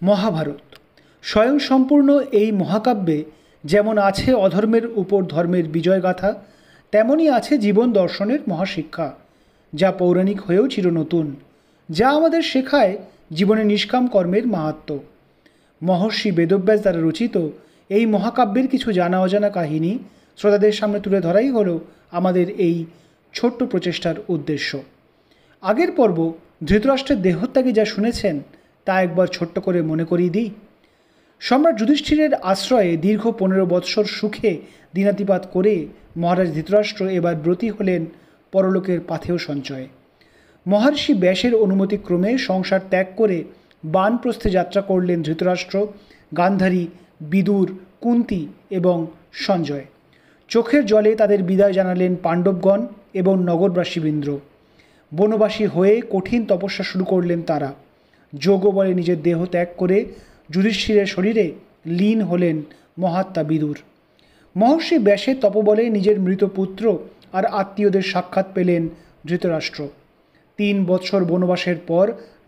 মহাভারত স্বয়ংসম্পূর্ণ এই মহাকাব্যে যেমন আছে অধর্মের উপর ধর্মের বিজয়গাথা, তেমনই আছে জীবন দর্শনের মহাশিক্ষা, যা পৌরাণিক হয়েও চিরনতুন, যা আমাদের শেখায় জীবনে নিষ্কাম কর্মের মাহাত্ম্য। মহর্ষি বেদব্যাস দ্বারা রচিত এই মহাকাব্যের কিছু জানা অজানা কাহিনী শ্রোতাদের সামনে তুলে ধরাই হলো আমাদের এই ছোট্ট প্রচেষ্টার উদ্দেশ্য। আগের পর্ব ধৃতরাষ্ট্রের দেহত্যাগে যা শুনেছেন তা একবার ছোট্ট করে মনে করিয়ে দিই। সম্রাট যুধিষ্ঠিরের আশ্রয়ে দীর্ঘ 15 বৎসর সুখে দিনাতিপাত করে মহারাজ ধৃতরাষ্ট্র এবার ব্রতী হলেন পরলোকের পাথেয় সঞ্চয়ে। মহর্ষি ব্যাসের অনুমতিক্রমে সংসার ত্যাগ করে বানপ্রস্থে যাত্রা করলেন ধৃতরাষ্ট্র, গান্ধারী, বিদুর, কুন্তী এবং সঞ্জয়। চোখের জলে তাদের বিদায় জানালেন পাণ্ডবগণ এবং নগরবাসীবৃন্দ। বনবাসী হয়ে কঠিন তপস্যা শুরু করলেন তারা। যোগ বলে নিজের দেহ ত্যাগ করে যুধিষ্ঠিরের শরীরে লীন হলেন মহাত্মা বিদুর। মহর্ষি ব্যাসের তপবলে নিজের মৃত পুত্র আর আত্মীয়দের সাক্ষাৎ পেলেন ধৃতরাষ্ট্র। 3 বৎসর বনবাসের পর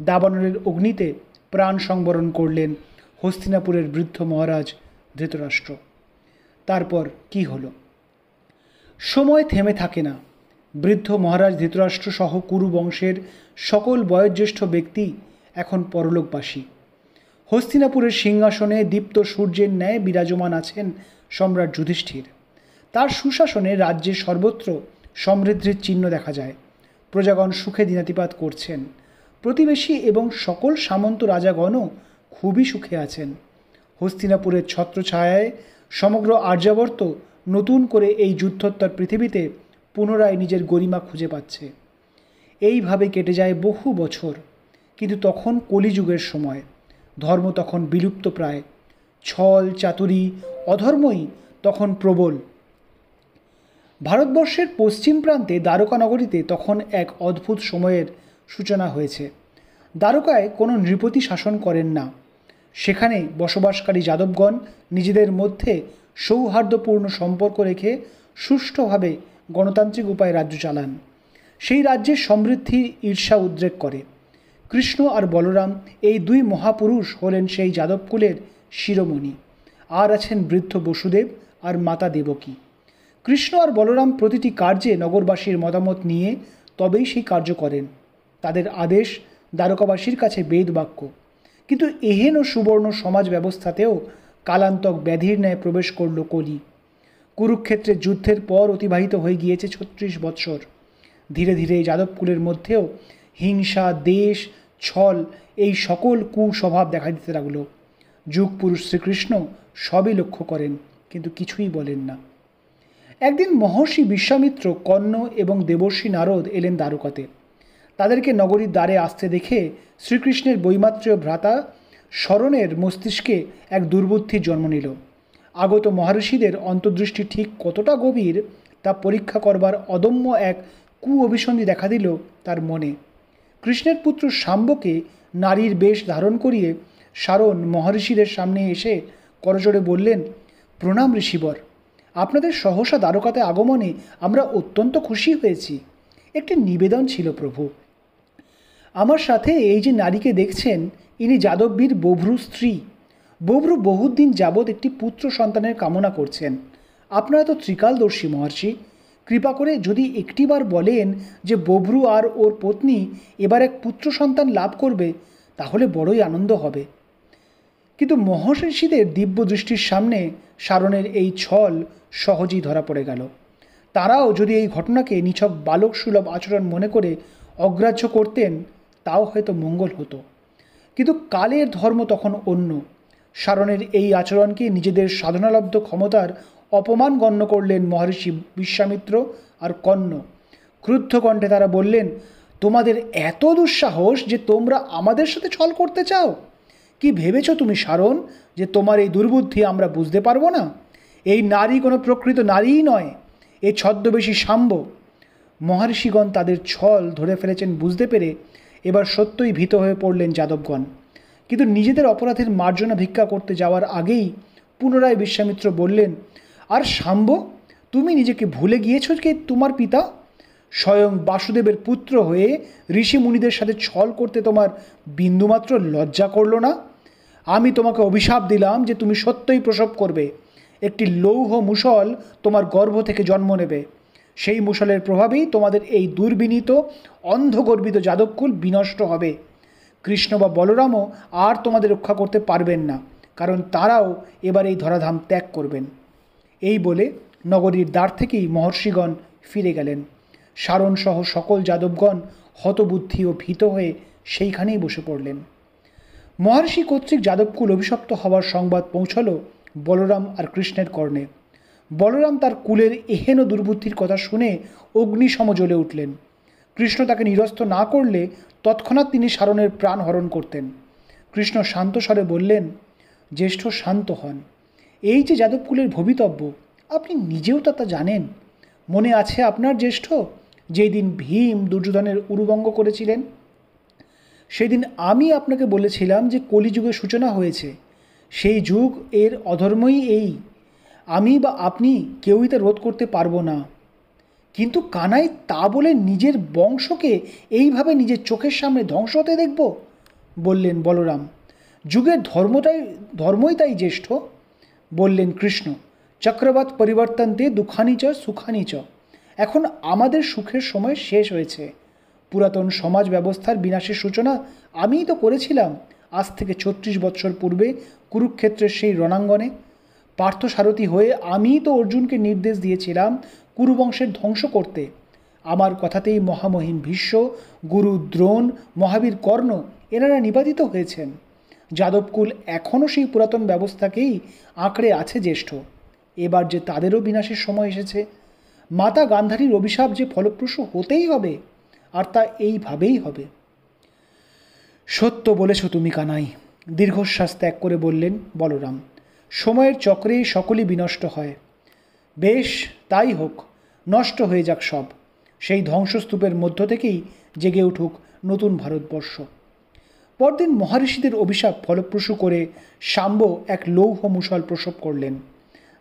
দাবানলের অগ্নিতে প্রাণ সংবরণ করলেন হস্তিনাপুরের বৃদ্ধ মহারাজ ধৃতরাষ্ট্র। তারপর কি হলো? সময় থেমে থাকে না। বৃদ্ধ মহারাজ ধৃতরাষ্ট্র সহ কুরু বংশের সকল বয়োজ্যেষ্ঠ ব্যক্তি এখন পরলোকবাসী। হস্তিনাপুরের সিংহাসনে দীপ্ত সূর্যের ন্যায় বিরাজমান আছেন সম্রাট যুধিষ্ঠির। তার সুশাসনে রাজ্যের সর্বত্র সমৃদ্ধির চিহ্ন দেখা যায়। প্রজাগণ সুখে দিনাতিপাত করছেন। প্রতিবেশী এবং সকল সামন্ত রাজাগণও খুবই সুখে আছেন। হস্তিনাপুরের ছত্রছায়ায় সমগ্র আর্যাবর্ত নতুন করে এই যুদ্ধোত্তর পৃথিবীতে পুনরায় নিজের গরিমা খুঁজে পাচ্ছে। এইভাবে কেটে যায় বহু বছর। কিন্তু তখন কলিযুগের সময়, ধর্ম তখন বিলুপ্ত প্রায়। ছল, চাতুরী, অধর্মই তখন প্রবল। ভারতবর্ষের পশ্চিম প্রান্তে দ্বারকা নগরীতে তখন এক অদ্ভুত সময়ের সূচনা হয়েছে। দ্বারকায় কোনো নৃপতি শাসন করেন না। সেখানে বসবাসকারী যাদবগণ নিজেদের মধ্যে সৌহার্দ্যপূর্ণ সম্পর্ক রেখে সুষ্ঠুভাবে গণতান্ত্রিক উপায়ে রাজ্য চালান। সেই রাজ্যের সমৃদ্ধি ঈর্ষা উদ্রেক করে। কৃষ্ণ আর বলরাম এই 2 মহাপুরুষ হলেন সেই যাদবকুলের শিরোমণি। আর আছেন বৃদ্ধ বসুদেব আর মাতা দেবকী। কৃষ্ণ আর বলরাম প্রতিটি কার্যে নগরবাসীর মতামত নিয়ে তবেই সেই কার্য করেন। তাদের আদেশ দ্বারকাবাসীর কাছে বেদ বাক্য। কিন্তু এহেন ও সুবর্ণ সমাজ ব্যবস্থাতেও কালান্তক ব্যাধির ন্যায় প্রবেশ করল কলি। কুরুক্ষেত্রের যুদ্ধের পর অতিবাহিত হয়ে গিয়েছে 36 বৎসর। ধীরে ধীরে যাদবকুলের মধ্যেও হিংসা, দেশ, ছল এই সকল কুস্বভাব দেখা দিতে লাগল। যুগ পুরুষ শ্রীকৃষ্ণ সবই লক্ষ্য করেন, কিন্তু কিছুই বলেন না। একদিন মহর্ষি বিশ্বামিত্র, কর্ণ এবং দেবর্ষি নারদ এলেন দ্বারকাতে। তাদেরকে নগরীর দ্বারে আসতে দেখে শ্রীকৃষ্ণের বৈমাত্রেয় ভ্রাতা শরণের মস্তিষ্কে এক দুর্বুদ্ধির জন্ম নিল। আগত মহর্ষিদের অন্তর্দৃষ্টি ঠিক কতটা গভীর তা পরীক্ষা করবার অদম্য এক অভিসন্ধি দেখা দিল তার মনে। কৃষ্ণের পুত্র শাম্বকে নারীর বেশ ধারণ করিয়ে শারণ মহর্ষিদের সামনে এসে করজোড়ে বললেন, প্রণাম ঋষিবর, আপনাদের সহসা দ্বারকাতে আগমনে আমরা অত্যন্ত খুশি হয়েছি। একটি নিবেদন ছিল প্রভু। আমার সাথে এই যে নারীকে দেখছেন, ইনি যাদববীর বভ্রু স্ত্রী। বভ্রু বহুদিন যাবৎ একটি পুত্র সন্তানের কামনা করছেন। আপনারা তো ত্রিকালদর্শী মহর্ষি, কৃপা করে যদি একটিবার বলেন যে বভ্রু আর ওর পত্নী এবার এক পুত্র সন্তান লাভ করবে, তাহলে বড়ই আনন্দ হবে। কিন্তু মহর্ষিদের দিব্য দৃষ্টির সামনে শারণের এই ছল সহজেই ধরা পড়ে গেল। তারাও যদি এই ঘটনাকে নিছক বালক সুলভ আচরণ মনে করে অগ্রাহ্য করতেন, তাও হয়তো মঙ্গল হতো। কিন্তু কালের ধর্ম তখন অন্য। শারণের এই আচরণকে নিজেদের সাধনালব্ধ ক্ষমতার অপমান গণ্য করলেন মহর্ষি বিশ্বামিত্র আর কর্ণ। ক্রুদ্ধ কণ্ঠে তারা বললেন, তোমাদের এত দুঃসাহস যে তোমরা আমাদের সাথে ছল করতে চাও? কি ভেবেছ তুমি শারণ, যে তোমার এই দুর্বুদ্ধি আমরা বুঝতে পারবো না? এই নারী কোনো প্রকৃত নারীই নয়, এই ছদ্মবেশী শাম্ব। মহর্ষিগণ তাদের ছল ধরে ফেলেছেন বুঝতে পেরে এবার সত্যই ভীত হয়ে পড়লেন যাদবগণ। কিন্তু নিজেদের অপরাধের মার্জনা ভিক্ষা করতে যাওয়ার আগেই পুনরায় বিশ্বামিত্র বললেন, আর শাম্ব, তুমি নিজেকে ভুলে গিয়েছ কে তোমার পিতা? স্বয়ং বাসুদেবের পুত্র হয়ে ঋষি মুনিদের সাথে ছল করতে তোমার বিন্দুমাত্র লজ্জা করল না? আমি তোমাকে অভিশাপ দিলাম যে তুমি সত্যই প্রসব করবে, একটি লৌহ মুষল তোমার গর্ভ থেকে জন্ম নেবে। সেই মুষলের প্রভাবেই তোমাদের এই দুর্বিনীত অন্ধগর্বিত যাদবকুল বিনষ্ট হবে। কৃষ্ণ বা বলরামও আর তোমাদের রক্ষা করতে পারবেন না, কারণ তারাও এবার এই ধরাধাম ত্যাগ করবেন। এই বলে নগরীর দ্বার থেকেই মহর্ষিগণ ফিরে গেলেন। সারণসহ সকল যাদবগণ হতবুদ্ধি ও ভীত হয়ে সেইখানেই বসে পড়লেন। মহর্ষি কর্তৃক যাদবকুল অভিশপ্ত হওয়ার সংবাদ পৌঁছল বলরাম আর কৃষ্ণের কর্ণে। বলরাম তার কুলের এহেন দুর্বুদ্ধির কথা শুনে অগ্নিসম জ্বলে উঠলেন। কৃষ্ণ তাকে নিরস্ত না করলে তৎক্ষণাৎ তিনি সারণের প্রাণ হরণ করতেন। কৃষ্ণ শান্ত স্বরে বললেন, জ্যেষ্ঠ শান্ত হন। এই যে যাদবকুলের ভবিতব্য, আপনি নিজেও তা জানেন। মনে আছে আপনার জ্যেষ্ঠ, যেই দিন ভীম দুর্যোধনের উরুভঙ্গ করেছিলেন? সেদিন আমি আপনাকে বলেছিলাম যে কলিযুগের সূচনা হয়েছে। সেই যুগ এর অধর্মই এই। আমি বা আপনি কেউই তা রোধ করতে পারবো না। কিন্তু কানাই তা বলে নিজের বংশকে এইভাবে নিজের চোখের সামনে ধ্বংস হতে দেখব? বললেন বলরাম। যুগের ধর্মই তাই জ্যেষ্ঠ, বললেন কৃষ্ণ। চক্রবাত পরিবর্তন্তে দুঃখানি চ সুখানি চ। এখন আমাদের সুখের সময় শেষ হয়েছে। পুরাতন সমাজ ব্যবস্থার বিনাশের সূচনা আমিই তো করেছিলাম আজ থেকে ৩৬ বৎসর পূর্বে কুরুক্ষেত্রের সেই রণাঙ্গনে। পার্থসারথী হয়ে আমিই তো অর্জুনকে নির্দেশ দিয়েছিলাম কুরুবংশের ধ্বংস করতে। আমার কথাতেই মহামহিম ভীষ্ম, গুরু দ্রোণ, মহাবীর কর্ণ এনারা নিবাদিত হয়েছেন। যাদবকুল এখনও সেই পুরাতন ব্যবস্থাকেই আঁকড়ে আছে জ্যেষ্ঠ। এবার যে তাদেরও বিনাশের সময় এসেছে। মাতা গান্ধারীর অভিশাপ যে ফলপ্রসূ হতেই হবে, আর তা এইভাবেই হবে। সত্য বলেছ তুমি কানাই, দীর্ঘশ্বাস ত্যাগ করে বললেন বলরাম। সময়ের চক্রে সকলই বিনষ্ট হয়। বেশ, তাই হোক, নষ্ট হয়ে যাক সব। সেই ধ্বংসস্তূপের মধ্য থেকেই জেগে উঠুক নতুন ভারতবর্ষ। পরদিন মহারিষিদের অভিশাপ ফলপ্রসূ করে শাম্ব এক লৌহ মুষল প্রসব করলেন।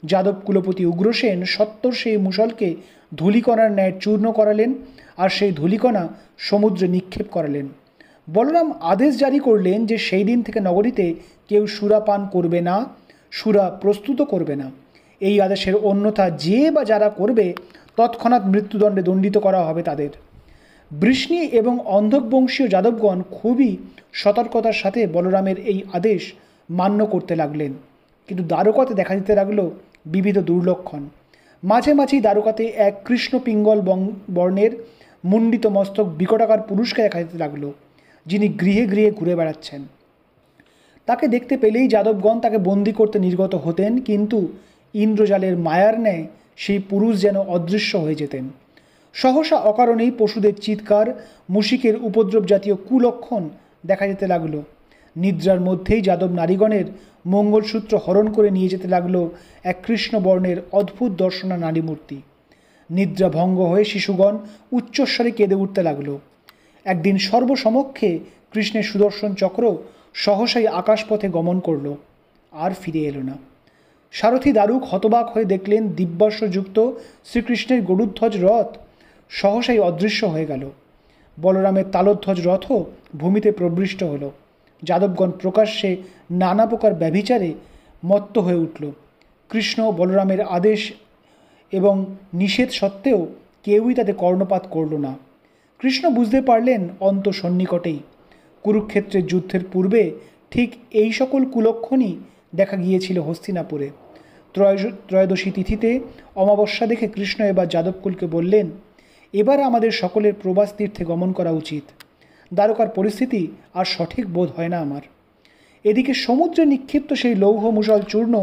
যাদব কুলপতি উগ্রসেন সত্বর সেই মুষলকে ধূলিকণার ন্যায় চূর্ণ করালেন, আর সেই ধূলিকণা সমুদ্রে নিক্ষেপ করালেন। বলরাম আদেশ জারি করলেন যে সেই দিন থেকে নগরীতে কেউ সুরা পান করবে না, সুরা প্রস্তুত করবে না। এই আদেশের অন্যথা যে বা যারা করবে তৎক্ষণাৎ মৃত্যুদণ্ডে দণ্ডিত করা হবে তাদের। বৃষ্ণি এবং অন্ধকবংশীয় যাদবগণ খুবই সতর্কতার সাথে বলরামের এই আদেশ মান্য করতে লাগলেন। কিন্তু দ্বারকাতে দেখা দিতে লাগলো বিবিধ দুর্লক্ষণ। মাঝে মাঝেই দ্বারকাতে এক কৃষ্ণ পিঙ্গল বর্ণের মুণ্ডিত মস্তক বিকটাকার পুরুষকে দেখা দিতে লাগলো, যিনি গৃহে গৃহে ঘুরে বেড়াচ্ছেন। তাকে দেখতে পেলেই যাদবগণ তাকে বন্দি করতে নির্গত হতেন, কিন্তু ইন্দ্রজালের মায়ার ন্যায় সেই পুরুষ যেন অদৃশ্য হয়ে যেতেন। সহসা অকারণেই পশুদের চিৎকার, মুশিকের উপদ্রব জাতীয় কুলক্ষণ দেখা যেতে লাগলো। নিদ্রার মধ্যেই যাদব নারীগণের মঙ্গলসূত্র হরণ করে নিয়ে যেতে লাগলো এক কৃষ্ণবর্ণের অদ্ভুত দর্শনা নারীমূর্তি। নিদ্রা ভঙ্গ হয়ে শিশুগণ উচ্চস্বরে কেঁদে উঠতে লাগলো। একদিন সর্বসমক্ষে কৃষ্ণের সুদর্শন চক্র সহসাই আকাশপথে গমন করল, আর ফিরে এলো না। সারথী দারুক হতবাক হয়ে দেখলেন দিব্যাস্যযুক্ত শ্রীকৃষ্ণের গরুধ্বজ রথ সহসাই অদৃশ্য হয়ে গেল। বলরামের তালোধ্বজ রথও ভূমিতে প্রবৃষ্ট হল। যাদবগণ প্রকাশ্যে নানা প্রকার ব্যভিচারে মত্ত হয়ে উঠল। কৃষ্ণ বলরামের আদেশ এবং নিষেধ সত্ত্বেও কেউই তাতে কর্ণপাত করল না। কৃষ্ণ বুঝতে পারলেন অন্ত সন্নিকটেই। কুরুক্ষেত্রের যুদ্ধের পূর্বে ঠিক এই সকল কুলক্ষণই দেখা গিয়েছিল হস্তিনাপুরে। ত্রয়োদশী তিথিতে অমাবস্যা দেখে কৃষ্ণ এবার যাদবকুলকে বললেন, এবার আমাদের সকলের প্রবাস তীর্থে গমন করা উচিত। দ্বারকার পরিস্থিতি আর সঠিক বোধ হয় না আমার। এদিকে সমুদ্রে নিক্ষিপ্ত সেই লৌহ মুষল চূর্ণ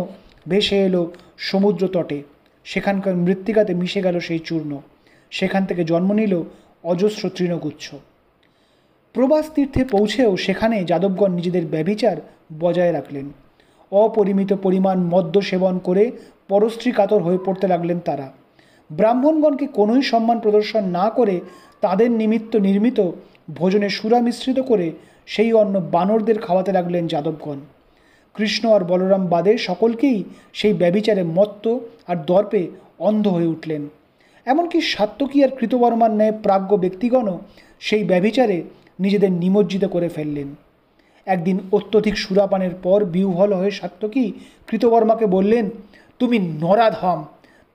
ভেসে এলো সমুদ্র তটে। সেখানকার মৃত্তিকাতে মিশে গেল সেই চূর্ণ। সেখান থেকে জন্ম নিল অজস্র তৃণগুচ্ছ। প্রবাস তীর্থে পৌঁছেও সেখানে যাদবগণ নিজেদের ব্যভিচার বজায় রাখলেন। অপরিমিত পরিমাণ মদ্য সেবন করে পরস্ত্রী কাতর হয়ে পড়তে লাগলেন তারা। ব্রাহ্মণগণকে কোনোই সম্মান প্রদর্শন না করে তাদের নিমিত্ত নির্মিত ভোজনে সুরা মিশ্রিত করে সেই অন্ন বানরদের খাওয়াতে লাগলেন যাদবগণ। কৃষ্ণ আর বলরাম বাদে সকলকেই সেই ব্যভিচারে মত্ত আর দর্পে অন্ধ হয়ে উঠলেন। এমনকি সাত্ত্বকী আর কৃতবর্মার ন্যায় প্রাজ্ঞ ব্যক্তিগণও সেই ব্যভিচারে নিজেদের নিমজ্জিত করে ফেললেন। একদিন অত্যধিক সুরাপানের পর বিহ্বল হয়ে সাত্যকী কৃতবর্মাকে বললেন, তুমি নরাধম,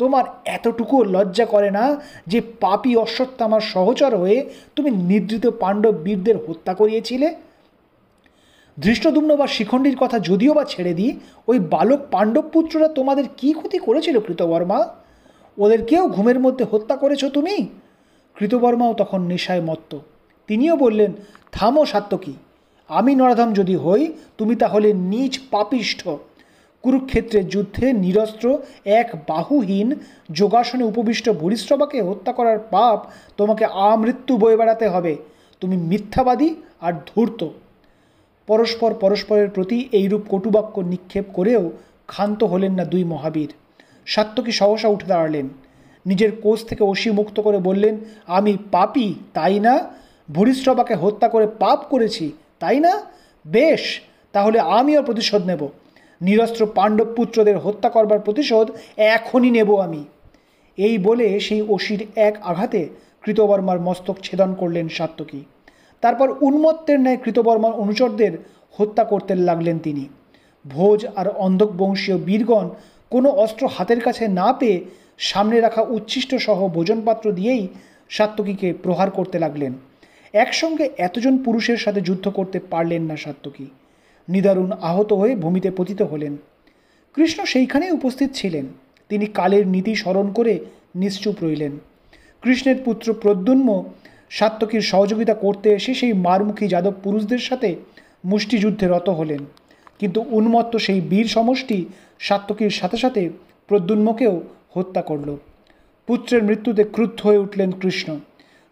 তোমার এতটুকুও লজ্জা করে না যে পাপী অশ্বত্থামার সহচর হয়ে তুমি নিদ্রিত পাণ্ডব বীরদের হত্যা করিয়েছিলে? ধৃষ্টদ্যুম্ন বা শিখণ্ডীর কথা যদিও বা ছেড়ে দিই, ওই বালক পাণ্ডব পুত্ররা তোমাদের কী ক্ষতি করেছিল কৃতবর্মা? ওদেরকেও ঘুমের মধ্যে হত্যা করেছ তুমি? কৃতবর্মাও তখন নেশায় মত্ত। তিনিও বললেন, থামো সাত্যকী, আমি নরাধম যদি হই, তুমি তাহলে নীচ পাপিষ্ঠ। কুরুক্ষেত্রের যুদ্ধে নিরস্ত্র এক বাহুহীন যোগাসনে উপবিষ্ট ভূরিশ্রবাকে হত্যা করার পাপ তোমাকে আমৃত্যু বয়ে বেড়াতে হবে। তুমি মিথ্যাবাদী আর ধূর্ত। পরস্পরের প্রতি এইরূপ কটুবাক্য নিক্ষেপ করেও ক্ষান্ত হলেন না দুই মহাবীর। সাত্যকী সহসা উঠে দাঁড়ালেন, নিজের কোষ থেকে অসি মুক্ত করে বললেন, আমি পাপী তাই না? ভূরিশ্রবাকে হত্যা করে পাপ করেছি তাই না? বেশ, তাহলে আমিও প্রতিশোধ নেব। নিরস্ত্র পাণ্ডব পুত্রদের হত্যা করবার প্রতিশোধ এখনই নেব আমি। এই বলে সেই অসির এক আঘাতে কৃতবর্মার মস্তক ছেদন করলেন সাত্যকী। তারপর উন্মত্তের ন্যায় কৃতবর্মার অনুচরদের হত্যা করতে লাগলেন তিনি। ভোজ আর অন্ধক বংশীয় বীরগণ কোনো অস্ত্র হাতের কাছে না পেয়ে সামনে রাখা উচ্ছিষ্ট সহ ভোজনপাত্র দিয়েই সাত্যকীকে প্রহার করতে লাগলেন। একসঙ্গে এতজন পুরুষের সাথে যুদ্ধ করতে পারলেন না সাত্যকী। নিদারুণ আহত হয়ে ভূমিতে পতিত হলেন। কৃষ্ণ সেইখানেই উপস্থিত ছিলেন। তিনি কালের নীতি স্মরণ করে নিশ্চুপ রইলেন। কৃষ্ণের পুত্র প্রদ্যুম্ন সাত্যকীর সহযোগিতা করতে এসে সেই মারমুখী যাদব পুরুষদের সাথে মুষ্টিযুদ্ধে রত হলেন। কিন্তু উন্মত্ত সেই বীর সমষ্টি সাত্যকীর সাথে সাথে প্রদ্যুম্নকেও হত্যা করল। পুত্রের মৃত্যুতে ক্রুদ্ধ হয়ে উঠলেন কৃষ্ণ।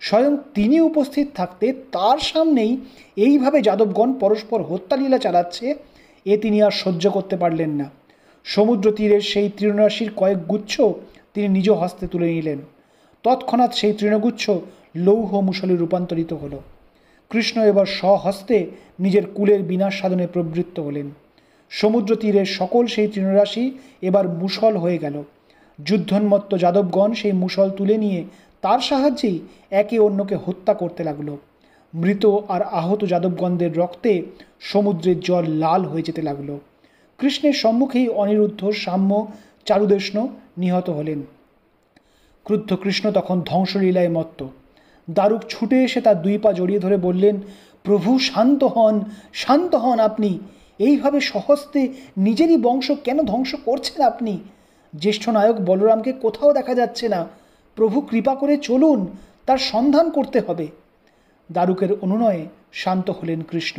স্বয়ং তিনি উপস্থিত থাকতে তার সামনেই এইভাবে যাদবগণ পরস্পর হত্যালীলা চালাচ্ছে, এ তিনি আর সহ্য করতে পারলেন না। সমুদ্র তীরের সেই তৃণরাশির কয়েক গুচ্ছ তিনি নিজ হস্তে তুলে নিলেন। তৎক্ষণাৎ সেই তৃণগুচ্ছ লৌহ মুষলে রূপান্তরিত হল। কৃষ্ণ এবার স্বহস্তে নিজের কুলের বিনাশ সাধনে প্রবৃত্ত হলেন। সমুদ্র তীরের সকল সেই তৃণরাশি এবার মুষল হয়ে গেল। যুদ্ধোন্মত্ত যাদবগণ সেই মুষল তুলে নিয়ে তার সাহায্যেই একে অন্যকে হত্যা করতে লাগলো। মৃত আর আহত যাদবগণদের রক্তে সমুদ্রের জল লাল হয়ে যেতে লাগলো। কৃষ্ণের সম্মুখেই অনিরুদ্ধ, সাম্য, চারুদেষ্ণ নিহত হলেন। ক্রুদ্ধ কৃষ্ণ তখন ধ্বংসলীলায় মত্ত। দারুক ছুটে এসে তার দুই পা জড়িয়ে ধরে বললেন, প্রভু শান্ত হন, শান্ত হন আপনি। এইভাবে সহস্তে নিজেরই বংশ কেন ধ্বংস করছেন আপনি? জ্যেষ্ঠ নায়ক বলরামকে কোথাও দেখা যাচ্ছে না। প্রভু কৃপা করে চলুন, তার সন্ধান করতে হবে। দারুকের অনুনয়ে শান্ত হলেন কৃষ্ণ।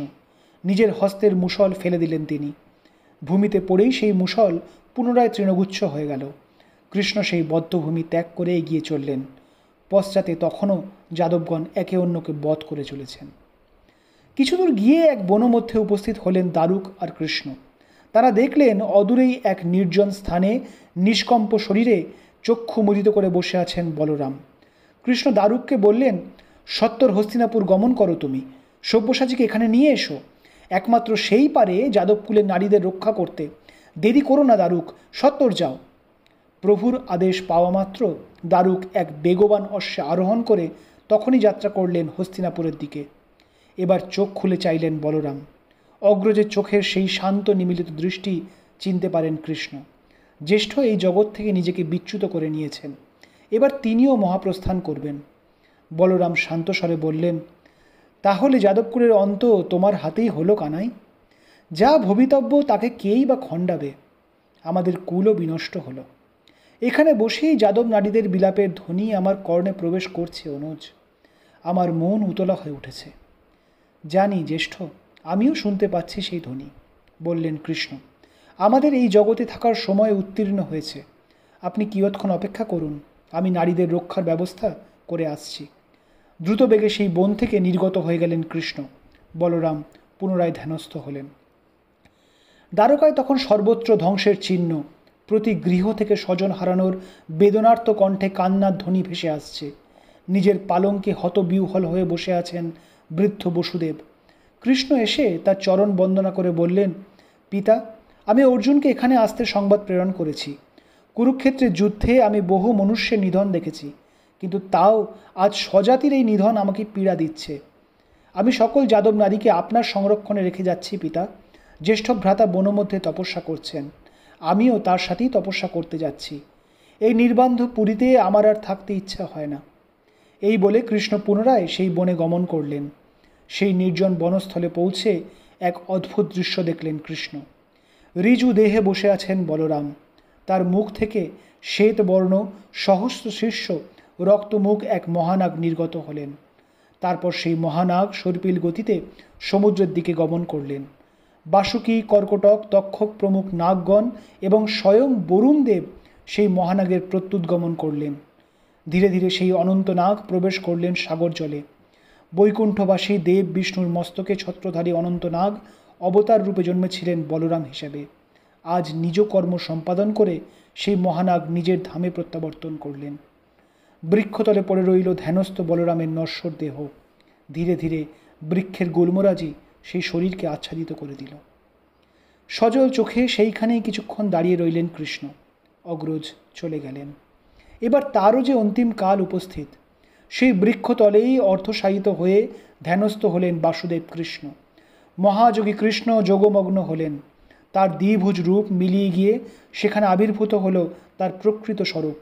নিজের হস্তের মুষল ফেলে দিলেন তিনি। ভূমিতে পড়েই সেই মুষল পুনরায় তৃণগুচ্ছ হয়ে গেল। কৃষ্ণ সেই বদ্ধভূমি ত্যাগ করে এগিয়ে চললেন। পশ্চাতে তখনও যাদবগণ একে অন্যকে বধ করে চলেছেন। কিছুদূর গিয়ে এক বনমধ্যে উপস্থিত হলেন দারুক আর কৃষ্ণ। তারা দেখলেন অদূরেই এক নির্জন স্থানে নিষ্কম্প শরীরে চক্ষু মুদিত করে বসে আছেন বলরাম। কৃষ্ণ দারুককে বললেন, সত্বর হস্তিনাপুর গমন করো তুমি, সব্যসাচীকে এখানে নিয়ে এসো। একমাত্র সেই পারে যাদবকুলের নারীদের রক্ষা করতে। দেরি করো না দারুক, সত্বর যাও। প্রভুর আদেশ পাওয়া মাত্র দারুক এক বেগবান অশ্বে আরোহণ করে তখনই যাত্রা করলেন হস্তিনাপুরের দিকে। এবার চোখ খুলে চাইলেন বলরাম। অগ্রজের চোখের সেই শান্ত নিমিলিত দৃষ্টি চিনতে পারেন কৃষ্ণ। জ্যেষ্ঠ এই জগৎ থেকে নিজেকে বিচ্যুত করে নিয়েছেন, এবার তিনিও মহাপ্রস্থান করবেন। বলরাম শান্ত স্বরে বললেন, তাহলে যাদবকুলের অন্ত তোমার হাতেই হলো কানাই। যা ভবিতব্য তাকে কেই বা খণ্ডাবে। আমাদের কুলও বিনষ্ট হলো। এখানে বসেই যাদব নারীদের বিলাপের ধ্বনি আমার কর্ণে প্রবেশ করছে অনুজ। আমার মন উতলা হয়ে উঠেছে। জানি জ্যেষ্ঠ, আমিও শুনতে পাচ্ছি সেই ধ্বনি, বললেন কৃষ্ণ। আমাদের এই জগতে থাকার সময় উত্তীর্ণ হয়েছে। আপনি কিয়ৎক্ষণ অপেক্ষা করুন, আমি নারীদের রক্ষার ব্যবস্থা করে আসছি। দ্রুত বেগে সেই বন থেকে নির্গত হয়ে গেলেন কৃষ্ণ। বলরাম পুনরায় ধ্যানস্থ হলেন। দ্বারকায় তখন সর্বত্র ধ্বংসের চিহ্ন। প্রতি গৃহ থেকে স্বজন হারানোর বেদনার্ত কণ্ঠে কান্নার ধ্বনি ভেসে আসছে। নিজের পালঙ্কে হতবিহ্বল হয়ে বসে আছেন বৃদ্ধ বসুদেব। কৃষ্ণ এসে তার চরণ বন্দনা করে বললেন, পিতা, আমি অর্জুনকে এখানে আসতে সংবাদ প্রেরণ করেছি। কুরুক্ষেত্রের যুদ্ধে আমি বহু মনুষ্যের নিধন দেখেছি, কিন্তু তাও আজ স্বজাতির এই নিধন আমাকে পীড়া দিচ্ছে। আমি সকল যাদব নারীকে আপনার সংরক্ষণে রেখে যাচ্ছি পিতা। জ্যেষ্ঠ ভ্রাতা বনমধ্যে তপস্যা করছেন, আমিও তার সাথেই তপস্যা করতে যাচ্ছি। এই নির্বান্ধ পুরীতে আমার আর থাকতে ইচ্ছা হয় না। এই বলে কৃষ্ণ পুনরায় সেই বনে গমন করলেন। সেই নির্জন বনস্থলে পৌঁছে এক অদ্ভুত দৃশ্য দেখলেন কৃষ্ণ। ঋজু দেহে বসে আছেন বলরাম। তার মুখ থেকে শ্বেতবর্ণ সহস্র শীর্ষ রক্তমুখ এক মহানাগ নির্গত হলেন। তারপর সেই মহানাগ সর্পিল গতিতে সমুদ্রের দিকে গমন করলেন। বাসুকী, কর্কটক, তক্ষক প্রমুখ নাগগণ এবং স্বয়ং বরুণদেব সেই মহানাগের প্রত্যুৎগমন করলেন। ধীরে ধীরে সেই অনন্ত নাগ প্রবেশ করলেন সাগর জলে। বৈকুণ্ঠবাসী দেব বিষ্ণুর মস্তকে ছত্রধারী অনন্ত নাগ অবতার রূপে জন্মেছিলেন বলরাম হিসেবে। আজ নিজ কর্ম সম্পাদন করে সেই মহানাগ নিজের ধামে প্রত্যাবর্তন করলেন। বৃক্ষতলে পড়ে রইল ধ্যানস্থ বলরামের নশ্বর দেহ। ধীরে ধীরে বৃক্ষের গুল্মরাজি সেই শরীরকে আচ্ছাদিত করে দিল। সজল চোখে সেইখানেই কিছুক্ষণ দাঁড়িয়ে রইলেন কৃষ্ণ। অগ্রজ চলে গেলেন। এবার তারও যে অন্তিম কাল উপস্থিত। সেই বৃক্ষতলেই অর্ধশায়িত হয়ে ধ্যানস্থ হলেন বাসুদেব কৃষ্ণ। মহাযোগী কৃষ্ণ যোগমগ্ন হলেন। তার দ্বিভুজ রূপ মিলিয়ে গিয়ে সেখানে আবির্ভূত হল তার প্রকৃত স্বরূপ।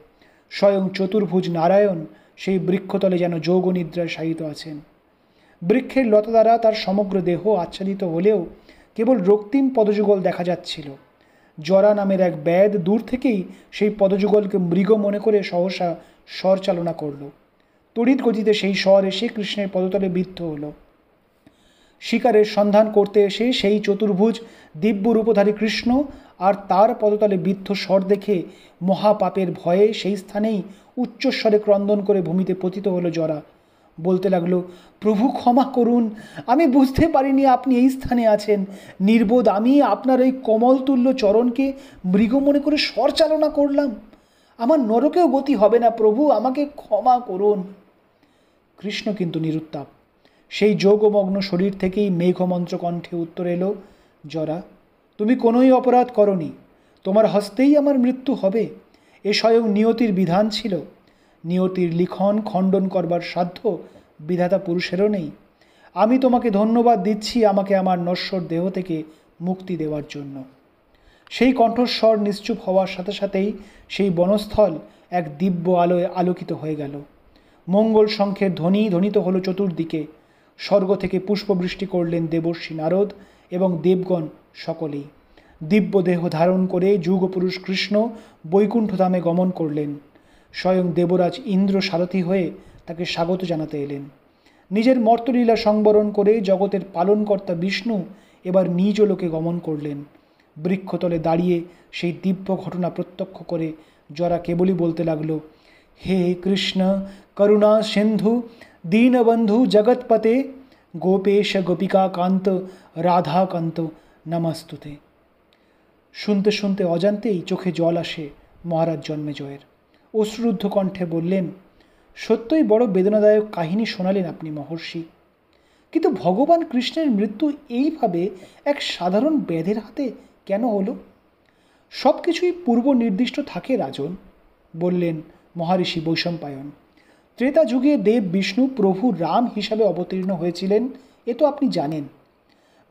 স্বয়ং চতুর্ভুজ নারায়ণ সেই বৃক্ষতলে যেন যোগনিদ্রায় শায়িত আছেন। বৃক্ষের লতা দ্বারা তার সমগ্র দেহ আচ্ছাদিত হলেও কেবল রক্তিম পদযুগল দেখা যাচ্ছিল। জরা নামের এক ব্যাধ দূর থেকেই সেই পদযুগলকে মৃগ মনে করে সহসা স্বর চালনা করল। তড়িৎ গতিতে সেই স্বর এসে কৃষ্ণের পদতলে বিদ্ধ হল। শিকারের সন্ধান করতে এসে সেই চতুর্ভুজ দিব্য রূপধারী কৃষ্ণ আর তার পদতলে বিদ্ধ স্বর দেখে মহাপাপের ভয়ে সেই স্থানেই উচ্চস্বরে ক্রন্দন করে ভূমিতে পতিত হলো জরা। বলতে লাগলো, প্রভু ক্ষমা করুন, আমি বুঝতে পারিনি আপনি এই স্থানে আছেন। নির্বোধ আমি আপনার এই কমলতুল্য চরণকে মৃগ মনে করে স্বর চালনা করলাম। আমার নরকেও গতি হবে না প্রভু, আমাকে ক্ষমা করুন। কৃষ্ণ কিন্তু নিরুত্তাপ। সেই যোগমগ্ন শরীর থেকেই মেঘমন্ত্র কণ্ঠে উত্তর এলো, জরা তুমি কোনোই অপরাধ করনি, তোমার হস্তেই আমার মৃত্যু হবে। এ স্বয়ং নিয়তির বিধান ছিল। নিয়তির লিখন খণ্ডন করবার সাধ্য বিধাতা পুরুষেরও নেই। আমি তোমাকে ধন্যবাদ দিচ্ছি আমাকে আমার নশ্বর দেহ থেকে মুক্তি দেওয়ার জন্য। সেই কণ্ঠস্বর নিশ্চুপ হওয়ার সাথে সাথেই সেই বনস্থল এক দিব্য আলোয় আলোকিত হয়ে গেল। মঙ্গল শঙ্খের ধ্বনি ধ্বনিত হলো চতুর্দিকে। স্বর্গ থেকে পুষ্পবৃষ্টি করলেন দেবর্ষি নারদ এবং দেবগণ সকলেই। দিব্য দেহ ধারণ করে যুগপুরুষ কৃষ্ণ বৈকুণ্ঠধামে গমন করলেন। স্বয়ং দেবরাজ ইন্দ্র সারথী হয়ে তাকে স্বাগত জানাতে এলেন। নিজের মর্তলীলা সংবরণ করে জগতের পালনকর্তা বিষ্ণু এবার নিজ লোকে গমন করলেন। বৃক্ষতলে দাঁড়িয়ে সেই দিব্য ঘটনা প্রত্যক্ষ করে জরা কেবলই বলতে লাগলো, হে কৃষ্ণ করুণা সিন্ধু দীনবন্ধু জগৎপতে গোপেশ গোপিকা কান্ত রাধাকান্ত নমস্তুতে। শুনতে শুনতে অজান্তেই চোখে জল আসে মহারাজ জন্মেজয়ের। অশ্রুদ্ধ কণ্ঠে বললেন, সত্যই বড় বেদনাদায়ক কাহিনী শোনালেন আপনি মহর্ষি। কিন্তু ভগবান কৃষ্ণের মৃত্যু এইভাবে এক সাধারণ ব্যাধের হাতে কেন হলো? সব কিছুই পূর্ব নির্দিষ্ট থাকে রাজন, বললেন মহারিষি বৈশম্পায়ন। ত্রেতা যুগে দেব বিষ্ণু প্রভু রাম হিসাবে অবতীর্ণ হয়েছিলেন, এ তো আপনি জানেন।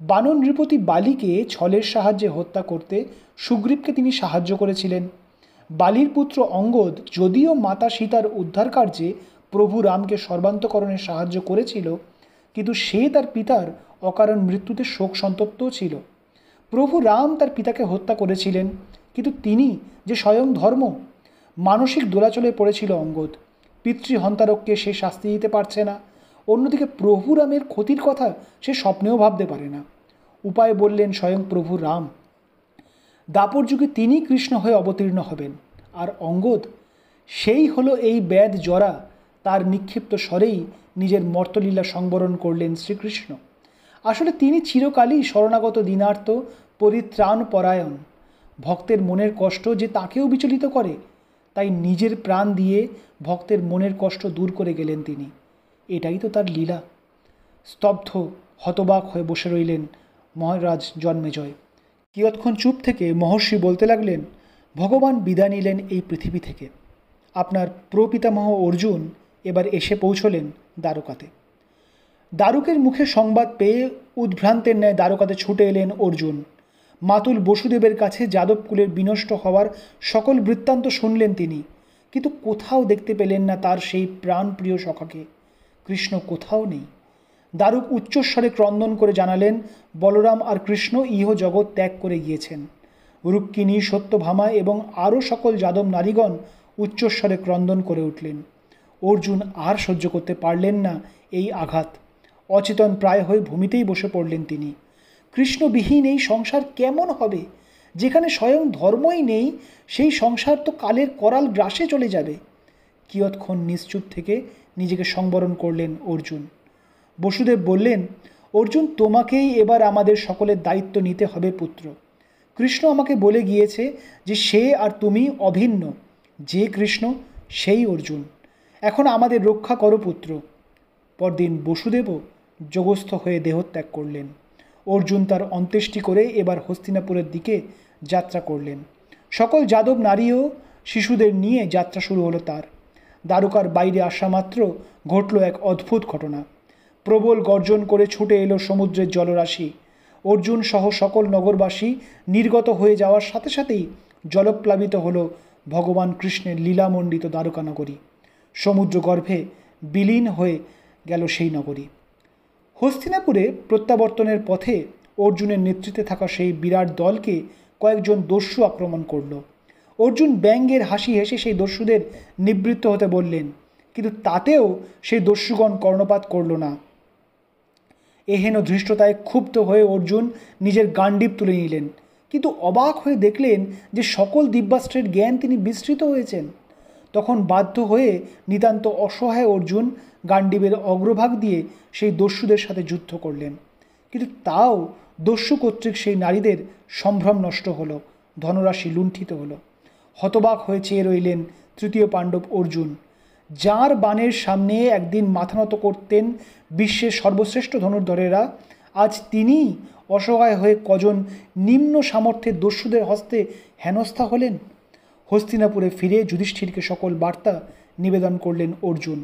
বানর নৃপতি বালিকে ছলের সাহায্যে হত্যা করতে সুগ্রীবকে তিনি সাহায্য করেছিলেন। বালির পুত্র অঙ্গদ যদিও মাতা সীতার উদ্ধার কার্যে প্রভু রামকে সর্বান্তকরণে সাহায্য করেছিল, কিন্তু সে তার পিতার অকারণ মৃত্যুতে শোক সন্তপ্তও ছিল। প্রভু রাম তার পিতাকে হত্যা করেছিলেন, কিন্তু তিনি যে স্বয়ং ধর্ম। মানসিক দোলাচলে পড়েছিল অঙ্গদ। পিতৃহন্তারককে সে শাস্তি দিতে পারছে না। অন্যদিকে প্রভু রামের ক্ষতির কথা সে স্বপ্নেও ভাবতে পারে না। উপায় বললেন স্বয়ং প্রভু রাম। দাপর যুগে তিনি কৃষ্ণ হয়ে অবতীর্ণ হবেন। আর অঙ্গদ, সেই হলো এই ব্যাধ জরা। তার নিক্ষিপ্ত স্বরেই নিজের মর্তলীলা সংবরণ করলেন শ্রীকৃষ্ণ। আসলে তিনি চিরকালই শরণাগত দীনার্ত পরিত্রাণ পরায়ণ। ভক্তের মনের কষ্ট যে তাকেও বিচলিত করে, তাই নিজের প্রাণ দিয়ে ভক্তের মনের কষ্ট দূর করে গেলেন তিনি। এটাই তো তার লীলা। স্তব্ধ হতবাক হয়ে বসে রইলেন মহারাজ জন্মেজয়। কিয়ৎক্ষণ চুপ থেকে মহর্ষি বলতে লাগলেন, ভগবান বিদায় নিলেন এই পৃথিবী থেকে। আপনার প্রপিতামহ অর্জুন এবার এসে পৌঁছলেন দ্বারকাতে। দারুকের মুখে সংবাদ পেয়ে উদ্ভ্রান্তের ন্যায় দ্বারকাতে ছুটে এলেন অর্জুন। মাতুল বসুদেবের কাছে যাদবকুলের বিনষ্ট হওয়ার সকল বৃত্তান্ত শুনলেন তিনি, কিন্তু কোথাও দেখতে পেলেন না তার সেই প্রাণপ্রিয় সখাকে। কৃষ্ণ কোথাও নেই। দারুক উচ্চস্বরে ক্রন্দন করে জানালেন, বলরাম আর কৃষ্ণ ইহ জগৎ ত্যাগ করে গিয়েছেন। রুক্মিণী, সত্যভামা এবং আরও সকল যাদব নারীগণ উচ্চস্বরে ক্রন্দন করে উঠলেন। অর্জুন আর সহ্য করতে পারলেন না এই আঘাত। অচেতন প্রায় হয়ে ভূমিতেই বসে পড়লেন তিনি। কৃষ্ণবিহীন এই সংসার কেমন হবে? যেখানে স্বয়ং ধর্মই নেই, সেই সংসার তো কালের করাল গ্রাসে চলে যাবে। কিয়ৎক্ষণ নিশ্চুপ থেকে নিজেকে সংবরণ করলেন অর্জুন। বসুদেব বললেন, অর্জুন, তোমাকেই এবার আমাদের সকলের দায়িত্ব নিতে হবে পুত্র। কৃষ্ণ আমাকে বলে গিয়েছে যে সে আর তুমি অভিন্ন। যে কৃষ্ণ সেই অর্জুন। এখন আমাদের রক্ষা করো পুত্র। পরদিন বসুদেবও যোগস্থ হয়ে দেহত্যাগ করলেন। অর্জুন তার অন্ত্যেষ্টি করে এবার হস্তিনাপুরের দিকে যাত্রা করলেন। সকল যাদব নারী ও শিশুদের নিয়ে যাত্রা শুরু হলো তার। দ্বারকার বাইরে আসা মাত্র ঘটল এক অদ্ভুত ঘটনা। প্রবল গর্জন করে ছুটে এলো সমুদ্রের জলরাশি। অর্জুন সহ সকল নগরবাসী নির্গত হয়ে যাওয়ার সাথে সাথেই জলপ্লাবিত হলো ভগবান কৃষ্ণের লীলামণ্ডিত দ্বারকা নগরী। সমুদ্র গর্ভে বিলীন হয়ে গেল সেই নগরী। হস্তিনাপুরে প্রত্যাবর্তনের পথে অর্জুনের নেতৃত্বে থাকা সেই বিরাট দলকে কয়েকজন দস্যু আক্রমণ করল। অর্জুন ব্যঙ্গের হাসি হেসে সেই দস্যুদের নিবৃত্ত হতে বললেন, কিন্তু তাতেও সেই দস্যুগণ কর্ণপাত করল না। এহেন ধৃষ্টতায় ক্ষুব্ধ হয়ে অর্জুন নিজের গান্ডীব তুলে নিলেন, কিন্তু অবাক হয়ে দেখলেন যে সকল দিব্যাস্ত্রের জ্ঞান তিনি বিস্মৃত হয়েছেন। তখন বাধ্য হয়ে নিতান্ত অসহায় অর্জুন গান্ডীবের অগ্রভাগ দিয়ে সেই দস্যুদের সাথে যুদ্ধ করলেন। কিন্তু তাও দস্যু কর্তৃক সেই নারীদের সম্ভ্রম নষ্ট হলো, ধনরাশি লুণ্ঠিত হলো। হতবাক হয়ে চেয়ে রইলেন তৃতীয় পাণ্ডব অর্জুন, যার বাণের সামনে একদিন মাথা নত করতেন বিশ্বের সর্বশ্রেষ্ঠ ধনুর্ধরেরা, আজ তিনি অসহায় হয়ে কজন নিম্ন সামর্থ্যের দস্যুদের হস্তে হেনস্থা হলেন। হস্তিনাপুরে ফিরে যুধিষ্ঠিরকে সকল বার্তা নিবেদন করলেন অর্জুন।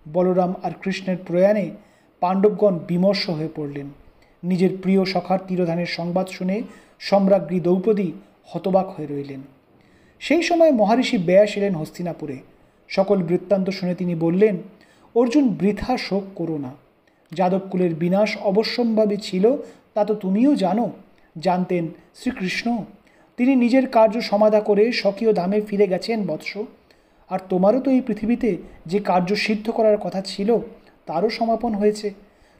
বলরাম আর কৃষ্ণের প্রয়াণে পাণ্ডবগণ বিমর্ষ হয়ে পড়লেন। নিজের প্রিয় সখার তিরোধানের সংবাদ শুনে সম্রাজ্ঞী দ্রৌপদী হতবাক হয়ে রইলেন। সেই সময় মহর্ষি ব্যাস এলেন হস্তিনাপুরে। সকল বৃত্তান্ত শুনে তিনি বললেন, অর্জুন, বৃথা শোক করো না। যাদবকুলের বিনাশ অবশ্যম্ভাবী ছিল তা তো তুমিও জানো। জানতেন শ্রীকৃষ্ণ। তিনি নিজের কার্য সমাধা করে স্বকীয় ধামে ফিরে গেছেন বৎস। আর তোমারও তো এই পৃথিবীতে যে কার্য সিদ্ধ করার কথা ছিল তারও সমাপন হয়েছে।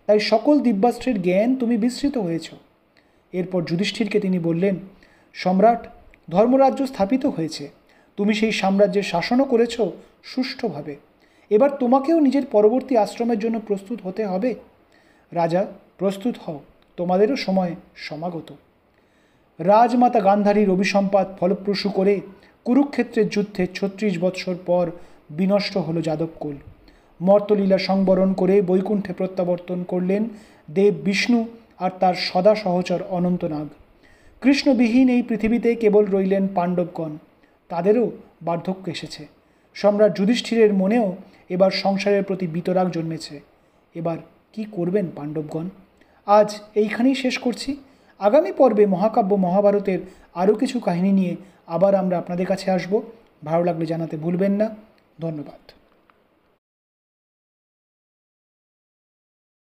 তাই সকল দিব্যাস্ত্রের জ্ঞান তুমি বিস্মৃত হয়েছ। এরপর যুধিষ্ঠিরকে তিনি বললেন, সম্রাট, ধর্মরাজ্য স্থাপিত হয়েছে। তুমি সেই সাম্রাজ্যের শাসনও করেছ সুষ্ঠুভাবে। এবার তোমাকেও নিজের পরবর্তী আশ্রমের জন্য প্রস্তুত হতে হবে। রাজা, প্রস্তুত হও, তোমাদেরও সময় সমাগত। রাজমাতা গান্ধারীর অভিসম্পাত ফলপ্রসূ করে কুরুক্ষেত্রের যুদ্ধে ৩৬ বৎসর পর বিনষ্ট হল যাদবকুল। মর্তলীলা সংবরণ করে বৈকুণ্ঠে প্রত্যাবর্তন করলেন দেব বিষ্ণু আর তার সদা সহচর অনন্তনাগ। কৃষ্ণবিহীন এই পৃথিবীতে কেবল রইলেন পাণ্ডবগণ। তাদেরও বার্ধক্য এসেছে। সম্রাট যুধিষ্ঠিরের মনেও এবার সংসারের প্রতি বিতরাগ জন্মেছে। এবার কি করবেন পাণ্ডবগণ? আজ এইখানেই শেষ করছি। আগামী পর্বে মহাকাব্য মহাভারতের আরও কিছু কাহিনী নিয়ে আবার আমরা আপনাদের কাছে আসব। ভালো লাগলে জানাতে ভুলবেন না। ধন্যবাদ।